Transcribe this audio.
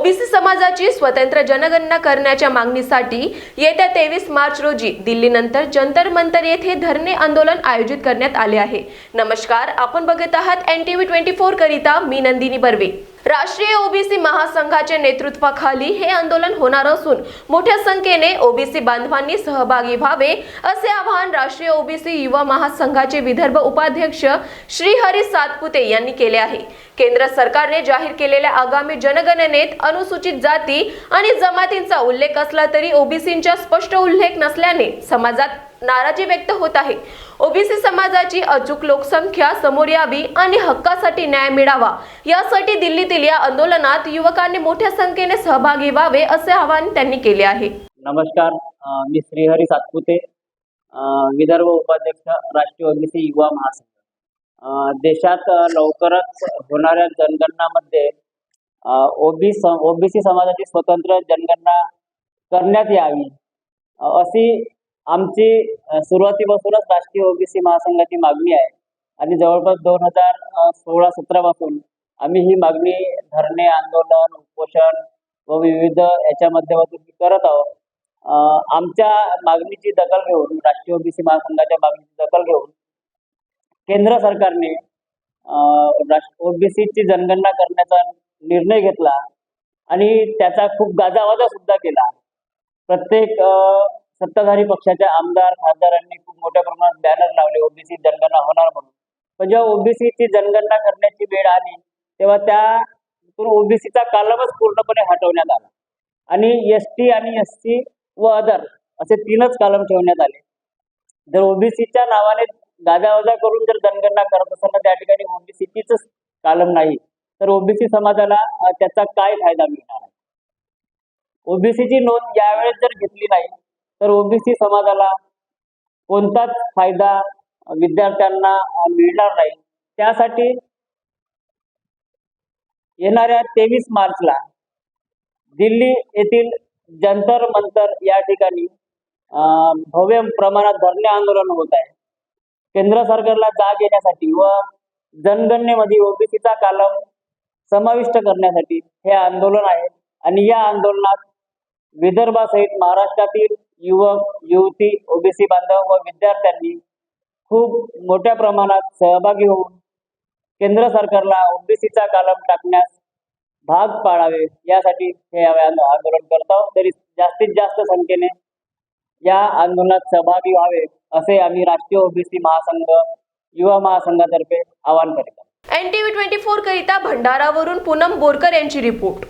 OBC समाजाची स्वतंत्र जनगणना करण्याच्या मागणीसाठी येत्या 23 मार्च रोजी दिल्लीनंतर जंतर मंतर येथे धरणे आंदोलन आयोजित करण्यात आले आहे। नमस्कार, आपण बघत आहात NTV 24 करिता मी नंदिनी बर्वे। राष्ट्रीय ओबीसी महासंघाच्या नेतृत्वाखाली हे आंदोलन होणार असून मोठ्या संख्येने ओबीसी बांधवांनी सहभागी व्हावे असे आवाहन राष्ट्रीय ओबीसी युवा महासंघाचे विदर्भ उपाध्यक्ष श्रीहरी सातपुते यांनी केले आहे। केंद्र सरकारने जाहीर केलेल्या आगामी जनगणनेत अनुसूचित जाती आणि जमातींचा उल्लेख असला तरी ओबीसींचा स्पष्ट उल्लेख नसल्याने समाजात नाराजी व्यक्त होत आहे। ओबीसी समाजाची अचूक लोकसंख्या समोर यावी आणि हक्कासाठी न्याय मिळावा यासाठी दिल्लीतील या आंदोलनात युवकांनी मोठ्या संख्येने सहभागी व्हावे असे आवाहन त्यांनी केले आहे। नमस्कार, मी श्रीहरी सातपुते, विदर्भ उपाध्यक्ष राष्ट्रीय ओबीसी युवा महासंघ। देशात लवकरच होणाऱ्या जनगणनामध्ये ओबीसी समाजाची स्वतंत्र जनगणना करण्यात यावी अशी आमची सुरुवातीपासूनच राष्ट्रीय ओबीसी महासंघाची मागणी आहे आणि जवळपास 2016-17 पासून आम्ही ही मागणी धरणे, आंदोलन, उपोषण व विविध याच्या माध्यमातून करत आहोत। आमच्या मागणीची दखल घेऊन, राष्ट्रीय ओबीसी महासंघाच्या मागणीची दखल घेऊन केंद्र सरकारने ओबीसीची जनगणना करण्याचा निर्णय घेतला आणि त्याचा खूप गाजावाजा सुद्धा केला। प्रत्येक सत्ताधारी पक्षाच्या आमदार खासदारांनी खूप मोठ्या प्रमाणात बॅनर लावले ओबीसी जनगणना होणार म्हणून। पण जेव्हा ओबीसीची जनगणना करण्याची वेळ आली तेव्हा त्या ओबीसीचा कालमच पूर्णपणे हटवण्यात आला आणि एसटी आणि एससी व अदर असे 3च कालम ठेवण्यात आले। जर ओबीसीच्या नावाने गाजावाजा करून जर जनगणना करत असेल त्या ठिकाणी ओबीसीचीच कालम नाही तर ओबीसी समाजाला त्याचा काय फायदा मिळणार आहे? ओबीसीची नोंद यावेळेस जर घेतली नाही तर ओबीसी समाजाला कोणताच फायदा विद्यार्थ्यांना मिळणार नाही। त्यासाठी येणाऱ्या 23 मार्चला दिल्ली येथील जंतर मंतर या ठिकाणी भव्य प्रमाणात धरणे आंदोलन होत आहे। केंद्र सरकारला जाग येण्यासाठी व जनगणनेमध्ये ओबीसीचा कालम समाविष्ट करण्यासाठी हे आंदोलन आहे आणि या आंदोलनात विदर्भासहित महाराष्ट्रातील युवक, युवती, ओबीसी बांधव व विद्यार्थ्यांनी खूप मोठ्या प्रमाणात सहभागी होऊन केंद्र सरकारला ओबीसीचा कालम टाकण्यास भाग पाडावे यासाठी हे आंदोलन करत आहोत। तरी जास्तीत जास्त संख्येने या आंदोलनात सहभागी व्हावे असे आम्ही राष्ट्रीय ओबीसी महासंघ युवा महासंघातर्फे आवाहन करीत आहोत। NTV 24 करिता भंडारावरून पूनम बोरकर यांची रिपोर्ट।